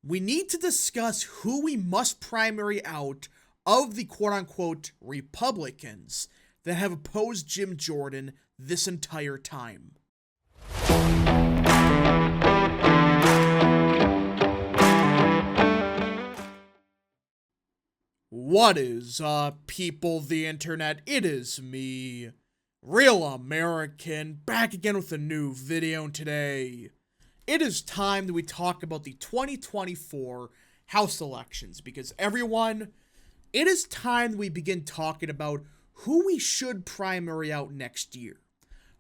we need to discuss who we must primary out of the quote-unquote Republicans that have opposed Jim Jordan this entire time. What is up, people of the internet? It is me, Real American, back again with a new video today. It is time that we talk about the 2024 House elections because everyone, it is time that we begin talking about who we should primary out next year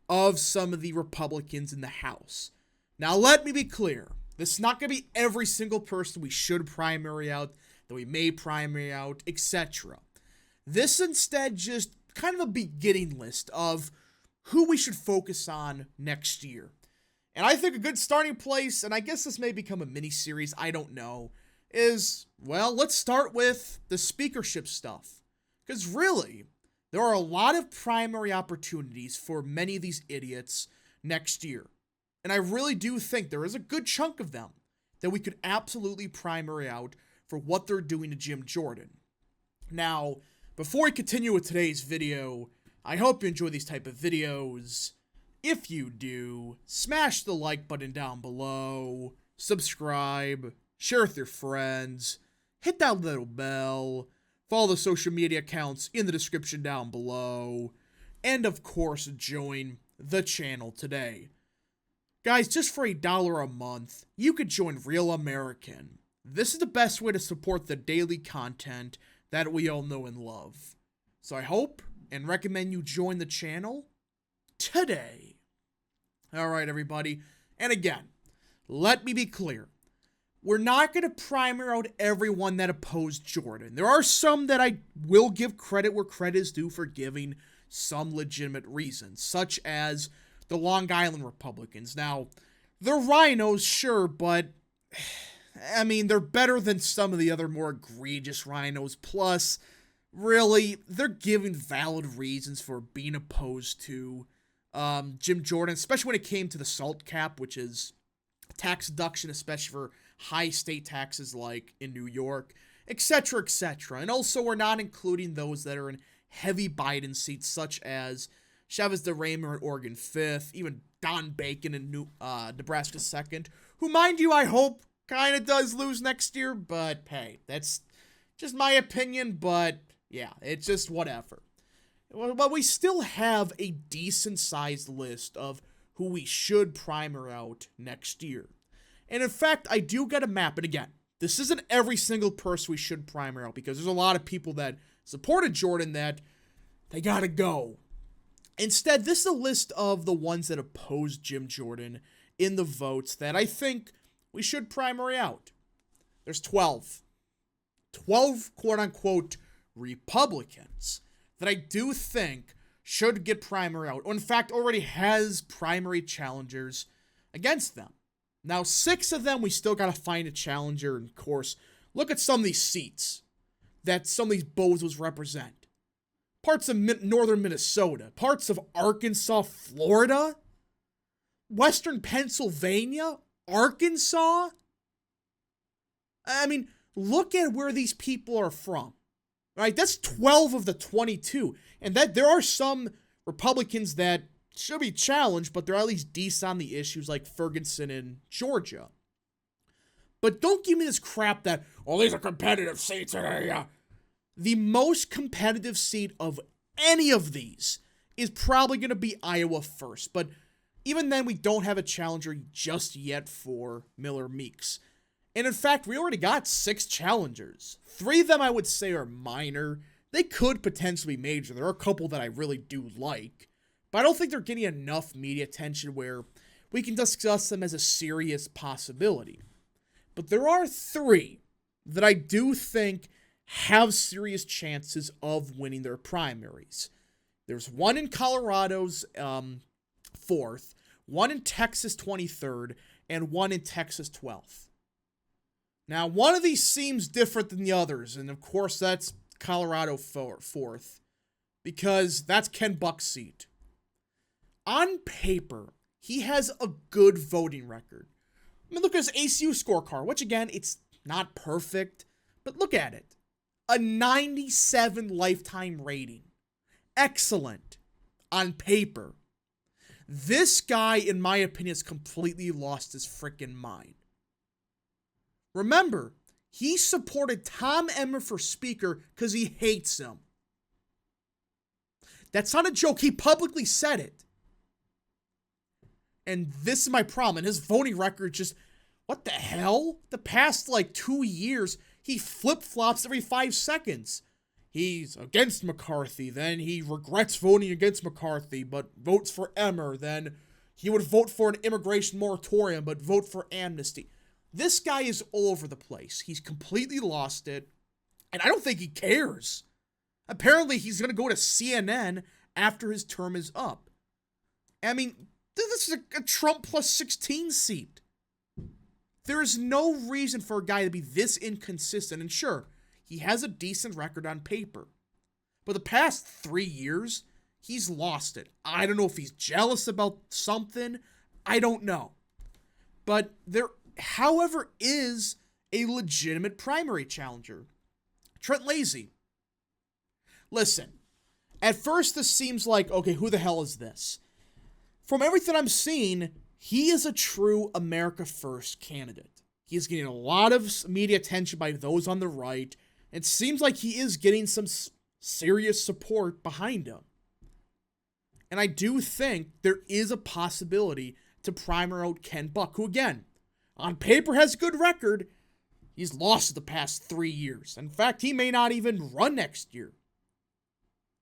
of some of the Republicans in the House. Now, let me be clear. This is not going to be every single person we should primary out, that we may primary out, etc. This instead just kind of a beginning list of who we should focus on next year. And I think a good starting place, and I guess this may become a mini-series, I don't know, is, well, let's start with the speakership stuff. Because really, there are a lot of primary opportunities for many of these idiots next year. And I really do think there is a good chunk of them that we could absolutely primary out for what they're doing to Jim Jordan. Now, before we continue with today's video, I hope you enjoy these type of videos. If you do, smash the like button down below, subscribe, share with your friends, hit that little bell, follow the social media accounts in the description down below, and of course, join the channel today. Guys, just for $1 a month, you could join Real American. This is the best way to support the daily content that we all know and love. So I hope and recommend you join the channel today. Alright, everybody. And again, let me be clear. We're not going to primary out everyone that opposed Jordan. There are some that I will give credit where credit is due for giving some legitimate reasons, such as the Long Island Republicans. Now, they're rhinos, sure, but I mean, they're better than some of the other more egregious rhinos. Plus, really, they're giving valid reasons for being opposed to Jim Jordan, especially when it came to the SALT cap, which is tax deduction, especially for high state taxes like in New York, etc., etc. And also, we're not including those that are in heavy Biden seats, such as Chavez DeRaymer in Oregon 5th, even Don Bacon in Nebraska 2nd, who, mind you, I hope kind of does lose next year, but hey, that's just my opinion, but yeah, it's just whatever. But we still have a decent-sized list of who we should primary out next year. And in fact, I do get a map, and again, this isn't every single person we should primary out, because there's a lot of people that supported Jordan that they gotta go. Instead, this is a list of the ones that opposed Jim Jordan in the votes that I think we should primary out. There's 12. 12 quote-unquote Republicans that I do think should get primary out, or in fact already has primary challengers against them. Now, 6 of them, we still got to find a challenger, and of course, look at some of these seats that some of these bozos represent. Parts of northern Minnesota, parts of Arkansas, Florida, western Pennsylvania, Arkansas. I mean, look at where these people are from. Right? That's 12 of the 22. And that there are some Republicans that should be challenged, but they're at least decent on the issues like Ferguson in Georgia. But don't give me this crap that, oh, these are competitive seats. The most competitive seat of any of these is probably going to be Iowa first. But even then, we don't have a challenger just yet for Miller Meeks. And in fact, we already got 6 challengers. 3 of them I would say are minor. They could potentially be major. There are a couple that I really do like. But I don't think they're getting enough media attention where we can discuss them as a serious possibility. But there are 3 that I do think have serious chances of winning their primaries. There's one in Colorado's 4th, one in Texas 23rd, and one in Texas 12th. Now, one of these seems different than the others, and of course that's Colorado 4th, because that's Ken Buck's seat. On paper, he has a good voting record. I mean, look at his ACU scorecard, which again, it's not perfect, but look at it. A 97 lifetime rating. Excellent. On paper. This guy, in my opinion, has completely lost his freaking mind. Remember, he supported Tom Emmer for Speaker because he hates him. That's not a joke. He publicly said it. And this is my problem. And his voting record just, what the hell? The past, 2 years, he flip-flops every 5 seconds. He's against McCarthy, then he regrets voting against McCarthy, but votes for Emmer, then he would vote for an immigration moratorium, but vote for amnesty. This guy is all over the place. He's completely lost it, and I don't think he cares. Apparently, he's going to go to CNN after his term is up. I mean, this is a Trump plus 16 seat. There is no reason for a guy to be this inconsistent, and sure, he has a decent record on paper. But the past 3 years, he's lost it. I don't know if he's jealous about something. I don't know. But there, however, is a legitimate primary challenger. Trent Lazy. Listen, at first this seems like, okay, who the hell is this? From everything I'm seeing, he is a true America First candidate. He is getting a lot of media attention by those on the right. It seems like he is getting some serious support behind him. And I do think there is a possibility to primer out Ken Buck, who again, on paper has a good record. He's lost the past 3 years. In fact, he may not even run next year.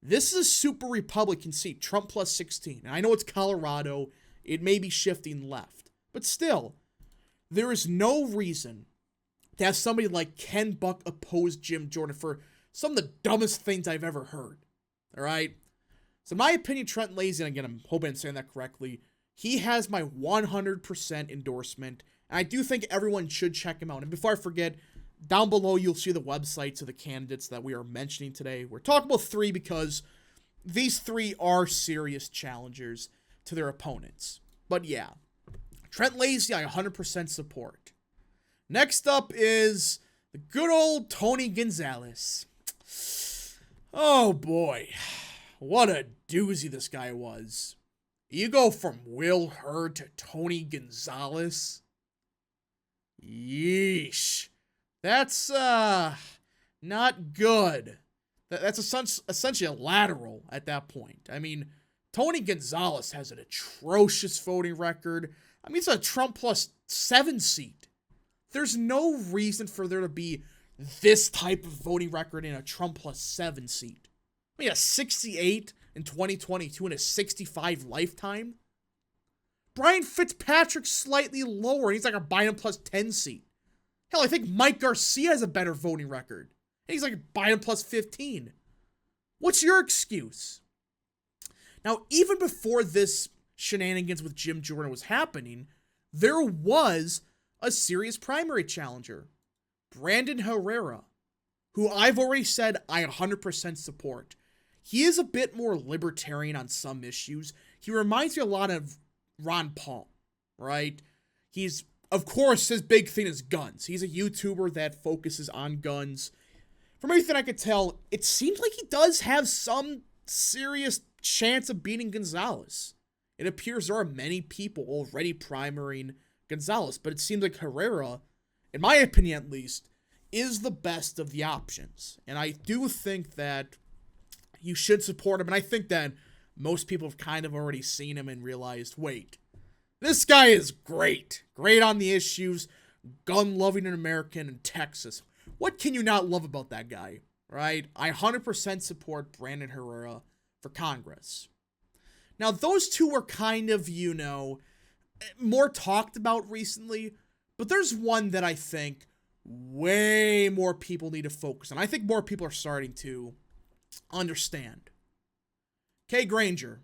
This is a super Republican seat, Trump plus 16. And I know it's Colorado. It may be shifting left. But still, there is no reason to have somebody like Ken Buck oppose Jim Jordan for some of the dumbest things I've ever heard. All right? So in my opinion, Trent Lazy, and again, I'm hoping I'm saying that correctly, he has my 100% endorsement. And I do think everyone should check him out. And before I forget, down below you'll see the websites of the candidates that we are mentioning today. We're talking about 3 because these 3 are serious challengers to their opponents. But yeah, Trent Lazy, I 100% support. Next up is the good old Tony Gonzalez. Oh boy, what a doozy this guy was. You go from Will Hurd to Tony Gonzalez? Yeesh. That's, not good. That's essentially a lateral at that point. I mean, Tony Gonzalez has an atrocious voting record. I mean, it's a Trump plus 7 seat. There's no reason for there to be this type of voting record in a Trump plus 7 seat. I mean, a 68 in 2022 and a 65 lifetime. Brian Fitzpatrick's slightly lower, and he's like a Biden plus 10 seat. Hell, I think Mike Garcia has a better voting record. And he's like a Biden plus 15. What's your excuse? Now, even before this shenanigans with Jim Jordan was happening, there was a serious primary challenger, Brandon Herrera, who I've already said I 100% support. He is a bit more libertarian on some issues. He reminds me a lot of Ron Paul, right? He's, of course, his big thing is guns. He's a YouTuber that focuses on guns. From everything I could tell, it seems like he does have some serious chance of beating Gonzalez. It appears there are many people already primarying Gonzalez, but it seems like Herrera, in my opinion at least, is the best of the options. And I do think that you should support him, and I think that most people have kind of already seen him and realized, wait, this guy is great. Great on the issues, gun-loving an American in Texas. What can you not love about that guy, right? I 100% support Brandon Herrera for Congress. Now, those two were kind of, more talked about recently, but there's one that I think way more people need to focus on. I think more people are starting to understand. Granger.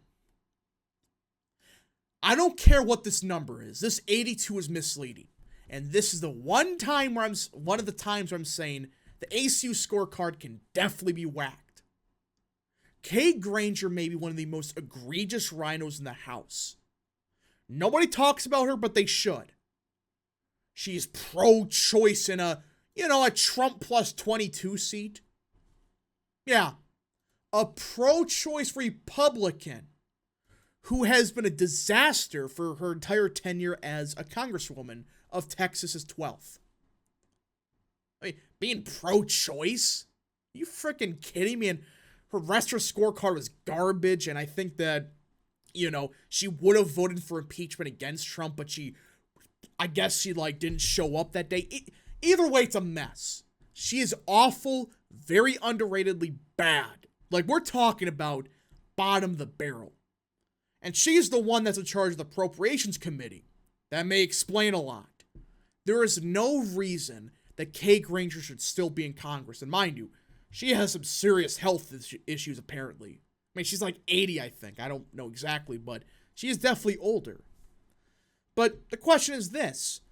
I don't care what this number is. This 82 is misleading. And this is the one of the times where I'm saying the ACU scorecard can definitely be whacked. Granger may be one of the most egregious rhinos in the House. Nobody talks about her, but they should. She's pro-choice in a You know, a Trump plus 22 seat. Yeah. A pro-choice Republican who has been a disaster for her entire tenure as a congresswoman of Texas's 12th. I mean, being pro-choice? Are you freaking kidding me? And her rest of her scorecard was garbage, and I think that, you know, she would have voted for impeachment against Trump, but I guess she, like, didn't show up that day. Either way, it's a mess. She is awful, very underratedly bad. Like, we're talking about bottom of the barrel. And she's the one that's in charge of the Appropriations Committee. That may explain a lot. There is no reason that Kay Granger should still be in Congress. And mind you, she has some serious health issues, apparently. I mean, she's like 80, I think. I don't know exactly, but she is definitely older. But the question is this.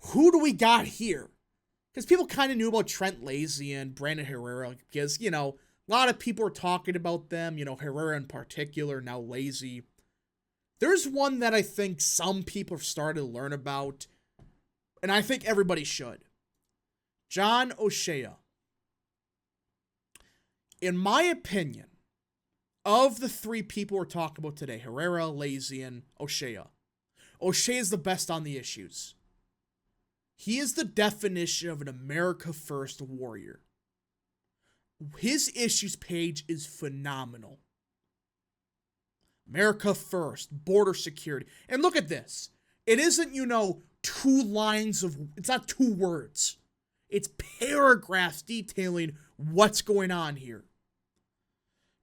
Who do we got here? Because people kind of knew about Trent Lazy and Brandon Herrera. Because, you know, a lot of people are talking about them. You know, Herrera in particular, now Lazy. There's one that I think some people have started to learn about, and I think everybody should. John O'Shea. In my opinion, of the three people we're talking about today, Herrera, Lazy, and O'Shea, O'Shea is the best on the issues. He is the definition of an America First warrior. His issues page is phenomenal. America First, border security. And look at this. It isn't, you know, it's not 2 words. It's paragraphs detailing what's going on here.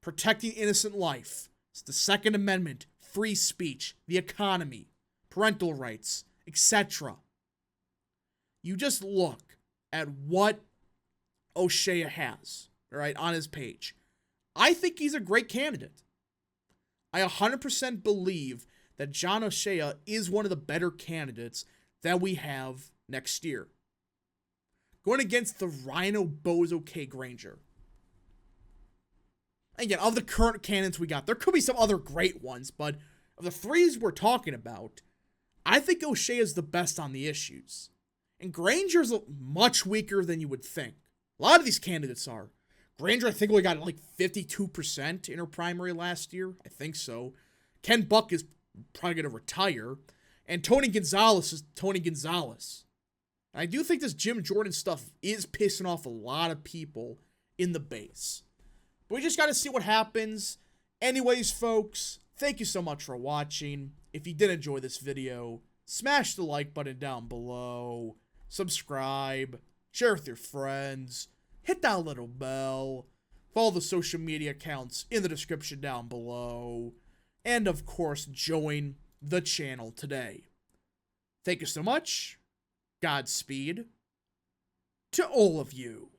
Protecting innocent life. It's the Second Amendment, free speech, the economy, parental rights, etc. You just look at what O'Shea has, all right, on his page. I think he's a great candidate. I 100% believe that John O'Shea is one of the better candidates that we have next year. Going against the Rhino Bozo Kay Granger. Again, of the current candidates we got, there could be some other great ones, but of the 3s we're talking about, I think O'Shea is the best on the issues. And Granger's much weaker than you would think. A lot of these candidates are. Granger, I think, only got like 52% in her primary last year. I think so. Ken Buck is probably going to retire. And Tony Gonzalez is Tony Gonzalez. I do think this Jim Jordan stuff is pissing off a lot of people in the base. But we just got to see what happens. Anyways, folks, thank you so much for watching. If you did enjoy this video, smash the like button down below. Subscribe. Share with your friends. Hit that little bell. Follow the social media accounts in the description down below. And, of course, join the channel today. Thank you so much. Godspeed to all of you.